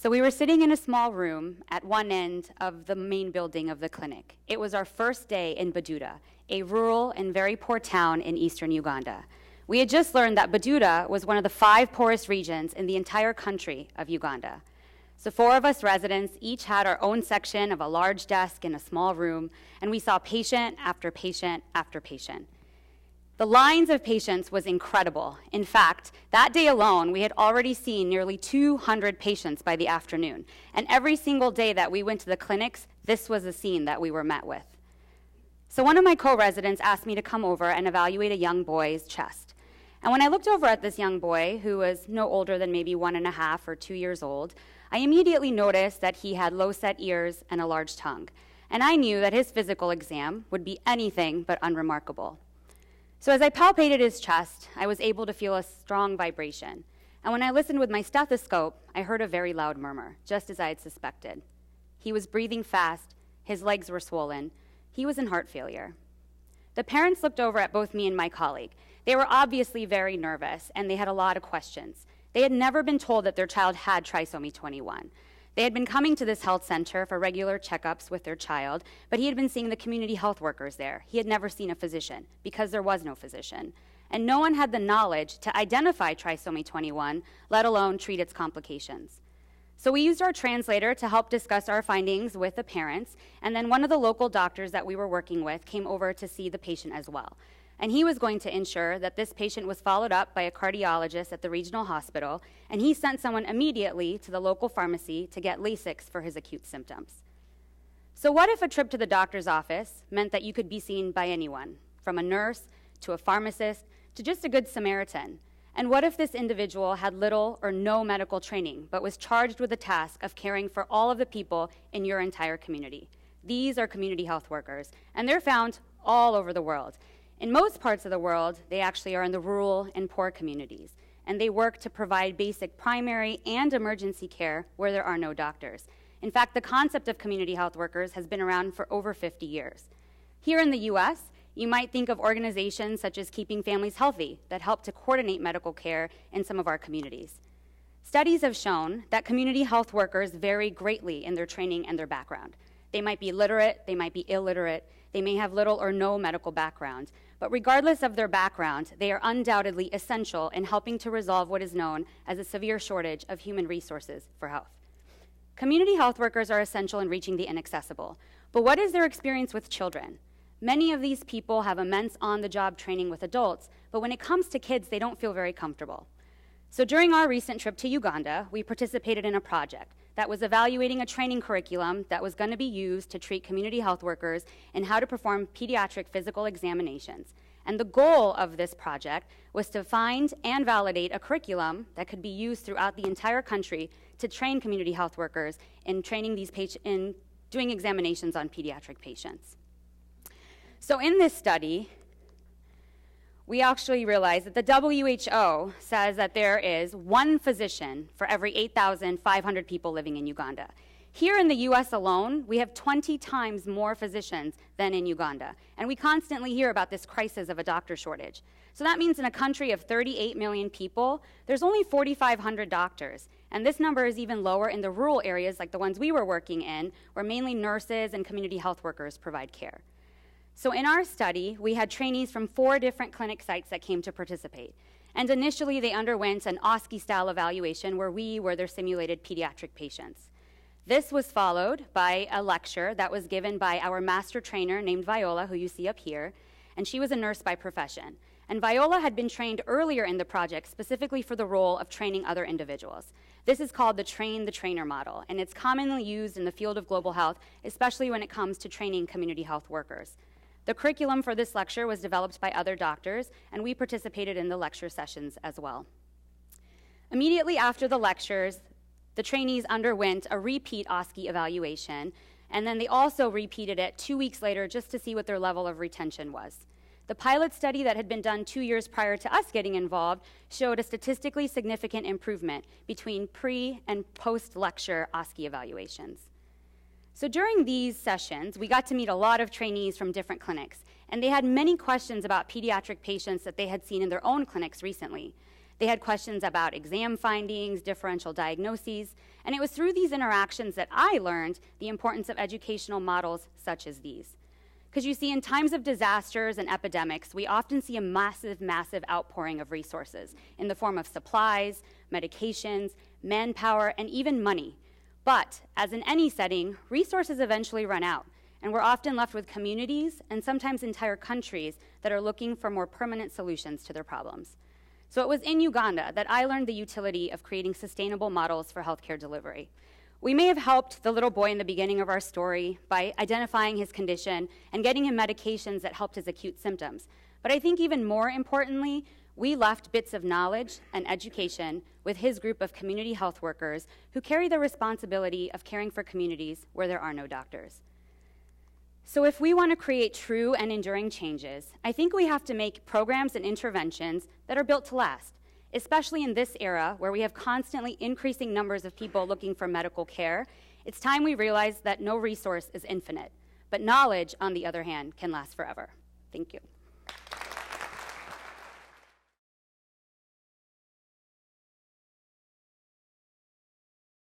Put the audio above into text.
So we were sitting in a small room at one end of the main building of the clinic. It was our first day in Bududa, a rural and very poor town in eastern Uganda. We had just learned that Bududa was one of the 5 poorest regions in the entire country of Uganda. So 4 of us residents each had our own section of a large desk in a small room, and we saw patient after patient after patient. The lines of patients was incredible. In fact, that day alone, we had already seen nearly 200 patients by the afternoon. And every single day that we went to the clinics, this was the scene that we were met with. So one of my co-residents asked me to come over and evaluate a young boy's chest. And when I looked over at this young boy, who was no older than maybe 1.5 or 2 years old, I immediately noticed that he had low-set ears and a large tongue. And I knew that his physical exam would be anything but unremarkable. So as I palpated his chest, I was able to feel a strong vibration. And when I listened with my stethoscope, I heard a very loud murmur, just as I had suspected. He was breathing fast, his legs were swollen, he was in heart failure. The parents looked over at both me and my colleague. They were obviously very nervous, and they had a lot of questions. They had never been told that their child had trisomy 21. They had been coming to this health center for regular checkups with their child, but he had been seeing the community health workers there. He had never seen a physician because there was no physician. And no one had the knowledge to identify trisomy 21, let alone treat its complications. So we used our translator to help discuss our findings with the parents, and then one of the local doctors that we were working with came over to see the patient as well. And he was going to ensure that this patient was followed up by a cardiologist at the regional hospital, and he sent someone immediately to the local pharmacy to get Lasix for his acute symptoms. So what if a trip to the doctor's office meant that you could be seen by anyone, from a nurse to a pharmacist to just a good Samaritan? And what if this individual had little or no medical training, but was charged with the task of caring for all of the people in your entire community? These are community health workers, and they're found all over the world. In most parts of the world, they actually are in the rural and poor communities, and they work to provide basic primary and emergency care where there are no doctors. In fact, the concept of community health workers has been around for over 50 years. Here in the US, you might think of organizations such as Keeping Families Healthy that help to coordinate medical care in some of our communities. Studies have shown that community health workers vary greatly in their training and their background. They might be literate, they might be illiterate, they may have little or no medical background, but regardless of their background, they are undoubtedly essential in helping to resolve what is known as a severe shortage of human resources for health. Community health workers are essential in reaching the inaccessible, but what is their experience with children? Many of these people have immense on-the-job training with adults, but when it comes to kids, they don't feel very comfortable. So during our recent trip to Uganda, we participated in a project that was evaluating a training curriculum that was going to be used to treat community health workers and how to perform pediatric physical examinations. And the goal of this project was to find and validate a curriculum that could be used throughout the entire country to train community health workers in doing examinations on pediatric patients. So in this study, we actually realized that the WHO says that there is 1 physician for every 8,500 people living in Uganda. Here in the US alone, we have 20 times more physicians than in Uganda, and we constantly hear about this crisis of a doctor shortage. So that means in a country of 38 million people, there's only 4,500 doctors, and this number is even lower in the rural areas like the ones we were working in, where mainly nurses and community health workers provide care. So in our study, we had trainees from 4 different clinic sites that came to participate. And initially, they underwent an OSCE-style evaluation where we were their simulated pediatric patients. This was followed by a lecture that was given by our master trainer named Viola, who you see up here, and she was a nurse by profession. And Viola had been trained earlier in the project specifically for the role of training other individuals. This is called the train the trainer model, and it's commonly used in the field of global health, especially when it comes to training community health workers. The curriculum for this lecture was developed by other doctors, and we participated in the lecture sessions as well. Immediately after the lectures, the trainees underwent a repeat OSCE evaluation, and then they also repeated it 2 weeks later just to see what their level of retention was. The pilot study that had been done 2 years prior to us getting involved showed a statistically significant improvement between pre- and post-lecture OSCE evaluations. So during these sessions, we got to meet a lot of trainees from different clinics, and they had many questions about pediatric patients that they had seen in their own clinics recently. They had questions about exam findings, differential diagnoses, and it was through these interactions that I learned the importance of educational models such as these. Because you see, in times of disasters and epidemics, we often see a massive, massive outpouring of resources in the form of supplies, medications, manpower, and even money. But, as in any setting, resources eventually run out, and we're often left with communities and sometimes entire countries that are looking for more permanent solutions to their problems. So it was in Uganda that I learned the utility of creating sustainable models for healthcare delivery. We may have helped the little boy in the beginning of our story by identifying his condition and getting him medications that helped his acute symptoms. But I think even more importantly, we left bits of knowledge and education with his group of community health workers who carry the responsibility of caring for communities where there are no doctors. So if we want to create true and enduring changes, I think we have to make programs and interventions that are built to last, especially in this era where we have constantly increasing numbers of people looking for medical care. It's time we realize that no resource is infinite, but knowledge, on the other hand, can last forever. Thank you.